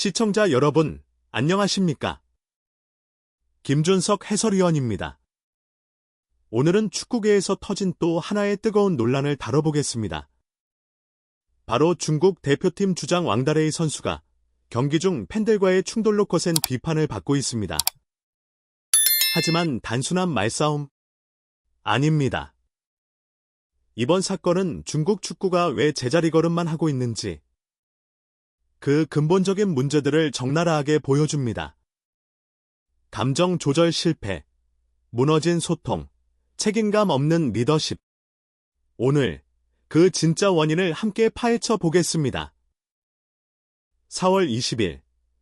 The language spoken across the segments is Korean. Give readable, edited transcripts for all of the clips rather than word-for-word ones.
시청자 여러분, 안녕하십니까? 김준석 해설위원입니다. 오늘은 축구계에서 터진 또 하나의 뜨거운 논란을 다뤄보겠습니다. 바로 중국 대표팀 주장 왕다레이 선수가 경기 중 팬들과의 충돌로 거센 비판을 받고 있습니다. 하지만 단순한 말싸움? 아닙니다. 이번 사건은 중국 축구가 왜 제자리 걸음만 하고 있는지 그 근본적인 문제들을 적나라하게 보여줍니다. 감정 조절 실패, 무너진 소통, 책임감 없는 리더십. 오늘 그 진짜 원인을 함께 파헤쳐 보겠습니다. 4월 20일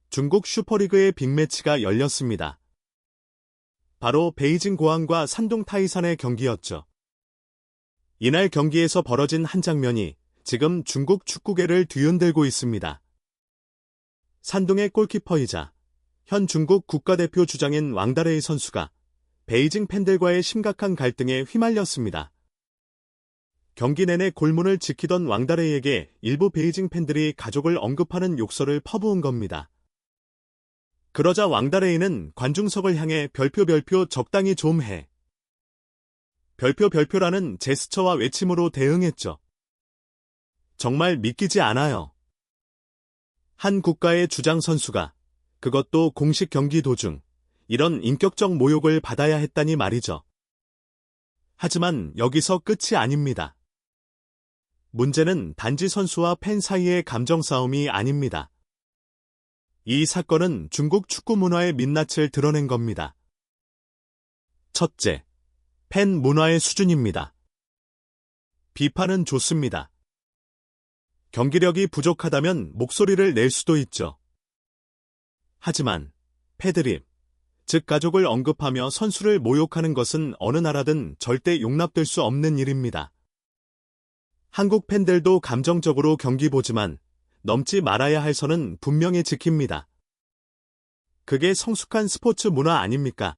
중국 슈퍼리그의 빅매치가 열렸습니다. 바로 베이징 고항과 산둥 타이산의 경기였죠. 이날 경기에서 벌어진 한 장면이 지금 중국 축구계를 뒤흔들고 있습니다. 산둥의 골키퍼이자 현 중국 국가대표 주장인 왕다레이 선수가 베이징 팬들과의 심각한 갈등에 휘말렸습니다. 경기 내내 골문을 지키던 왕다레이에게 일부 베이징 팬들이 가족을 언급하는 욕설을 퍼부은 겁니다. 그러자 왕다레이는 관중석을 향해 별표 적당히 좀 해. 별표라는 제스처와 외침으로 대응했죠. 정말 믿기지 않아요. 한 국가의 주장 선수가 그것도 공식 경기 도중 이런 인격적 모욕을 받아야 했다니 말이죠. 하지만 여기서 끝이 아닙니다. 문제는 단지 선수와 팬 사이의 감정 싸움이 아닙니다. 이 사건은 중국 축구 문화의 민낯을 드러낸 겁니다. 첫째, 팬 문화의 수준입니다. 비판은 좋습니다. 경기력이 부족하다면 목소리를 낼 수도 있죠. 하지만 패드립, 즉 가족을 언급하며 선수를 모욕하는 것은 어느 나라든 절대 용납될 수 없는 일입니다. 한국 팬들도 감정적으로 경기 보지만 넘지 말아야 할 선은 분명히 지킵니다. 그게 성숙한 스포츠 문화 아닙니까?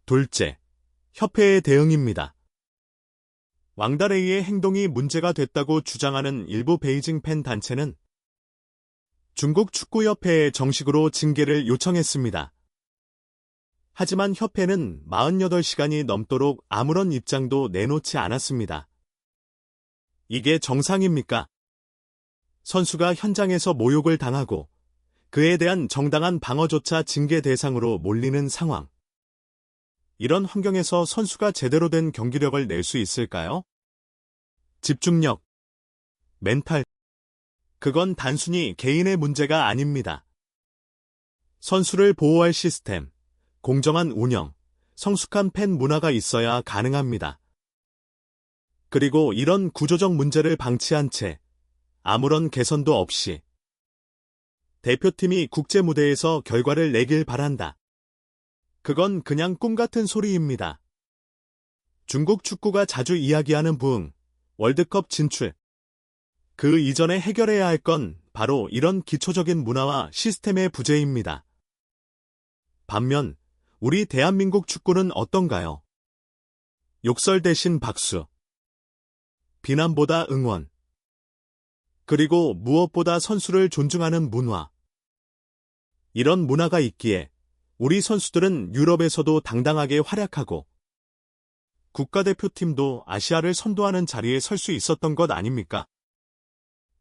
둘째, 협회의 대응입니다. 왕다레이의 행동이 문제가 됐다고 주장하는 일부 베이징 팬 단체는 중국 축구협회에 정식으로 징계를 요청했습니다. 하지만 협회는 48시간이 넘도록 아무런 입장도 내놓지 않았습니다. 이게 정상입니까? 선수가 현장에서 모욕을 당하고 그에 대한 정당한 방어조차 징계 대상으로 몰리는 상황. 이런 환경에서 선수가 제대로 된 경기력을 낼 수 있을까요? 집중력, 멘탈. 그건 단순히 개인의 문제가 아닙니다. 선수를 보호할 시스템, 공정한 운영, 성숙한 팬 문화가 있어야 가능합니다. 그리고 이런 구조적 문제를 방치한 채 아무런 개선도 없이 대표팀이 국제 무대에서 결과를 내길 바란다. 그건 그냥 꿈 같은 소리입니다. 중국 축구가 자주 이야기하는 부흥, 월드컵 진출. 그 이전에 해결해야 할 건 바로 이런 기초적인 문화와 시스템의 부재입니다. 반면 우리 대한민국 축구는 어떤가요? 욕설 대신 박수. 비난보다 응원. 그리고 무엇보다 선수를 존중하는 문화. 이런 문화가 있기에 우리 선수들은 유럽에서도 당당하게 활약하고 국가대표팀도 아시아를 선도하는 자리에 설 수 있었던 것 아닙니까?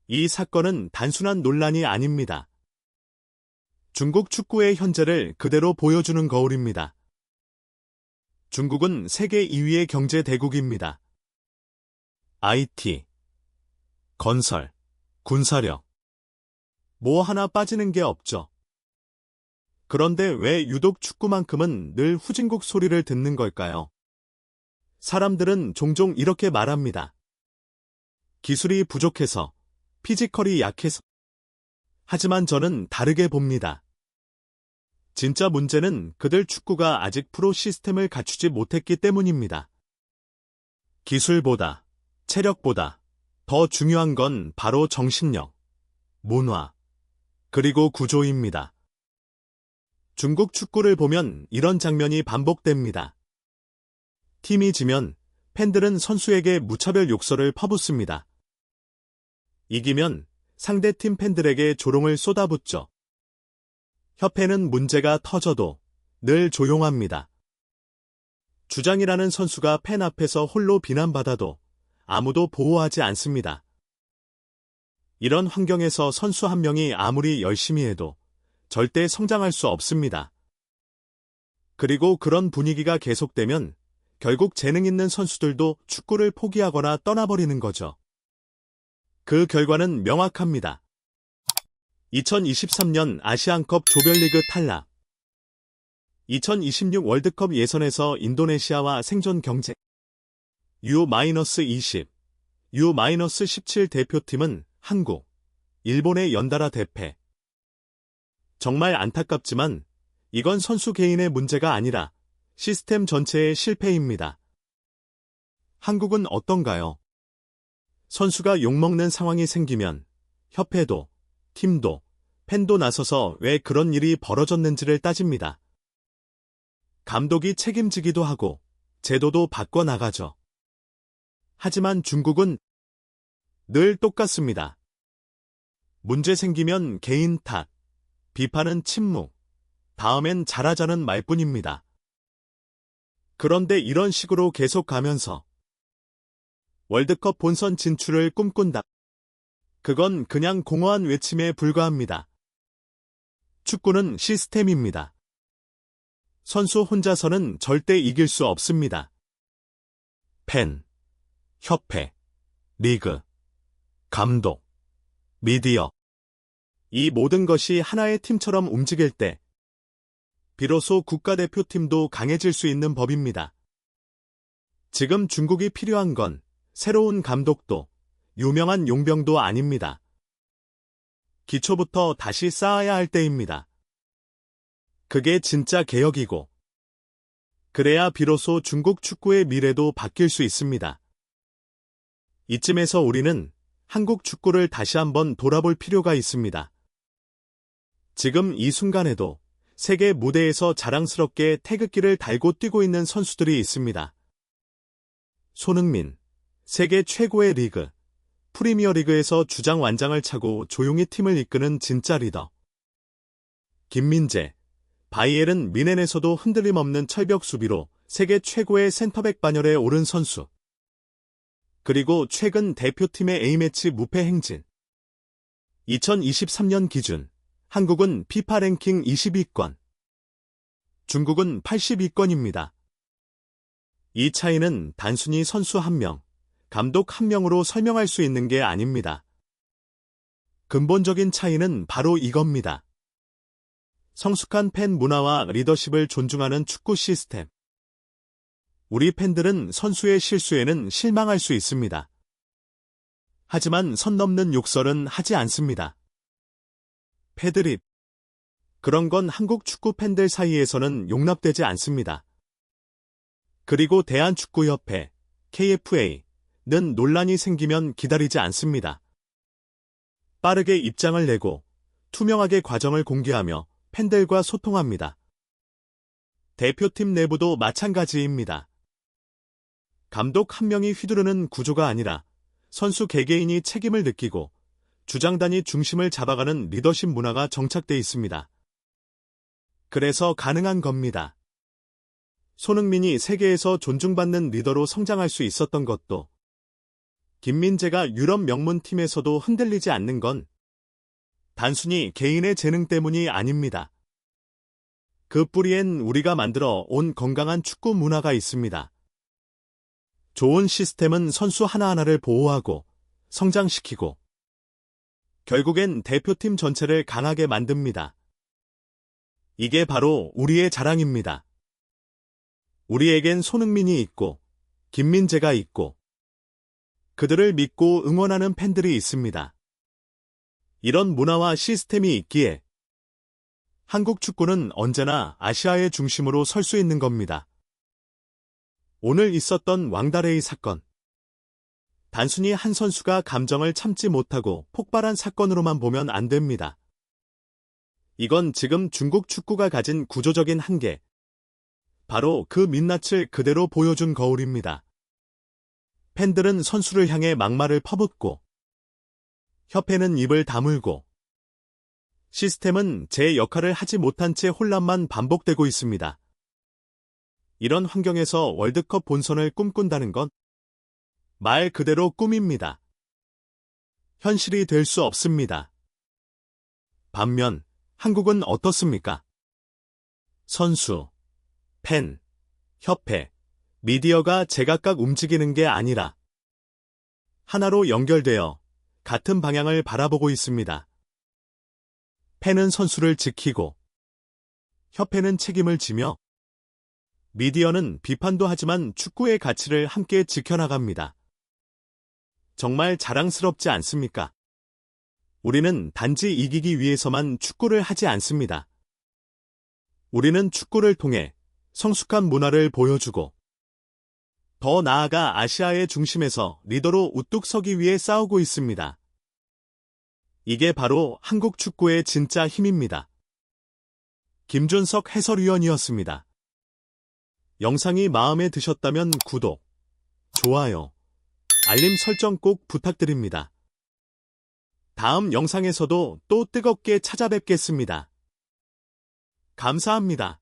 이 사건은 단순한 논란이 아닙니다. 중국 축구의 현재를 그대로 보여주는 거울입니다. 중국은 세계 2위의 경제 대국입니다. IT, 건설, 군사력. 뭐 하나 빠지는 게 없죠. 그런데 왜 유독 축구만큼은 늘 후진국 소리를 듣는 걸까요? 사람들은 종종 이렇게 말합니다. 기술이 부족해서, 피지컬이 약해서. 하지만 저는 다르게 봅니다. 진짜 문제는 그들 축구가 아직 프로 시스템을 갖추지 못했기 때문입니다. 기술보다, 체력보다 더 중요한 건 바로 정신력, 문화, 그리고 구조입니다. 중국 축구를 보면 이런 장면이 반복됩니다. 팀이 지면 팬들은 선수에게 무차별 욕설을 퍼붓습니다. 이기면 상대팀 팬들에게 조롱을 쏟아붓죠. 협회는 문제가 터져도 늘 조용합니다. 주장이라는 선수가 팬 앞에서 홀로 비난받아도 아무도 보호하지 않습니다. 이런 환경에서 선수 한 명이 아무리 열심히 해도 절대 성장할 수 없습니다. 그리고 그런 분위기가 계속되면 결국 재능 있는 선수들도 축구를 포기하거나 떠나버리는 거죠. 그 결과는 명확합니다. 2023년 아시안컵 조별리그 탈락. 2026 월드컵 예선에서 인도네시아와 생존 경쟁. U-20, U-17 대표팀은 한국, 일본에 연달아 대패. 정말 안타깝지만 이건 선수 개인의 문제가 아니라 시스템 전체의 실패입니다. 한국은 어떤가요? 선수가 욕먹는 상황이 생기면 협회도, 팀도, 팬도 나서서 왜 그런 일이 벌어졌는지를 따집니다. 감독이 책임지기도 하고 제도도 바꿔나가죠. 하지만 중국은 늘 똑같습니다. 문제 생기면 개인 탓, 비판은 침묵, 다음엔 잘하자는 말뿐입니다. 그런데 이런 식으로 계속 가면서 월드컵 본선 진출을 꿈꾼다. 그건 그냥 공허한 외침에 불과합니다. 축구는 시스템입니다. 선수 혼자서는 절대 이길 수 없습니다. 팬, 협회, 리그, 감독, 미디어. 이 모든 것이 하나의 팀처럼 움직일 때 비로소 국가대표팀도 강해질 수 있는 법입니다. 지금 중국이 필요한 건 새로운 감독도 유명한 용병도 아닙니다. 기초부터 다시 쌓아야 할 때입니다. 그게 진짜 개혁이고 그래야 비로소 중국 축구의 미래도 바뀔 수 있습니다. 이쯤에서 우리는 한국 축구를 다시 한번 돌아볼 필요가 있습니다. 지금 이 순간에도 세계 무대에서 자랑스럽게 태극기를 달고 뛰고 있는 선수들이 있습니다. 손흥민, 세계 최고의 리그, 프리미어리그에서 주장 완장을 차고 조용히 팀을 이끄는 진짜 리더. 김민재, 바이에른 뮌헨에서도 흔들림 없는 철벽 수비로 세계 최고의 센터백 반열에 오른 선수. 그리고 최근 대표팀의 A매치 무패 행진. 2023년 기준 한국은 피파 랭킹 22권, 중국은 82권입니다. 이 차이는 단순히 선수 한 명, 감독 한 명으로 설명할 수 있는 게 아닙니다. 근본적인 차이는 바로 이겁니다. 성숙한 팬 문화와 리더십을 존중하는 축구 시스템. 우리 팬들은 선수의 실수에는 실망할 수 있습니다. 하지만 선 넘는 욕설은 하지 않습니다. 패드립. 그런 건 한국 축구 팬들 사이에서는 용납되지 않습니다. 그리고 대한축구협회, KFA는 논란이 생기면 기다리지 않습니다. 빠르게 입장을 내고 투명하게 과정을 공개하며 팬들과 소통합니다. 대표팀 내부도 마찬가지입니다. 감독 한 명이 휘두르는 구조가 아니라 선수 개개인이 책임을 느끼고 주장단이 중심을 잡아가는 리더십 문화가 정착돼 있습니다. 그래서 가능한 겁니다. 손흥민이 세계에서 존중받는 리더로 성장할 수 있었던 것도, 김민재가 유럽 명문팀에서도 흔들리지 않는 건 단순히 개인의 재능 때문이 아닙니다. 그 뿌리엔 우리가 만들어 온 건강한 축구 문화가 있습니다. 좋은 시스템은 선수 하나하나를 보호하고 성장시키고 결국엔 대표팀 전체를 강하게 만듭니다. 이게 바로 우리의 자랑입니다. 우리에겐 손흥민이 있고 김민재가 있고 그들을 믿고 응원하는 팬들이 있습니다. 이런 문화와 시스템이 있기에 한국 축구는 언제나 아시아의 중심으로 설 수 있는 겁니다. 오늘 있었던 왕다레이 사건. 단순히 한 선수가 감정을 참지 못하고 폭발한 사건으로만 보면 안 됩니다. 이건 지금 중국 축구가 가진 구조적인 한계. 바로 그 민낯을 그대로 보여준 거울입니다. 팬들은 선수를 향해 막말을 퍼붓고, 협회는 입을 다물고, 시스템은 제 역할을 하지 못한 채 혼란만 반복되고 있습니다. 이런 환경에서 월드컵 본선을 꿈꾼다는 건 말 그대로 꿈입니다. 현실이 될 수 없습니다. 반면 한국은 어떻습니까? 선수, 팬, 협회, 미디어가 제각각 움직이는 게 아니라 하나로 연결되어 같은 방향을 바라보고 있습니다. 팬은 선수를 지키고, 협회는 책임을 지며, 미디어는 비판도 하지만 축구의 가치를 함께 지켜나갑니다. 정말 자랑스럽지 않습니까? 우리는 단지 이기기 위해서만 축구를 하지 않습니다. 우리는 축구를 통해 성숙한 문화를 보여주고, 더 나아가 아시아의 중심에서 리더로 우뚝 서기 위해 싸우고 있습니다. 이게 바로 한국 축구의 진짜 힘입니다. 김준석 해설위원이었습니다. 영상이 마음에 드셨다면 구독, 좋아요, 알림 설정 꼭 부탁드립니다. 다음 영상에서도 또 뜨겁게 찾아뵙겠습니다. 감사합니다.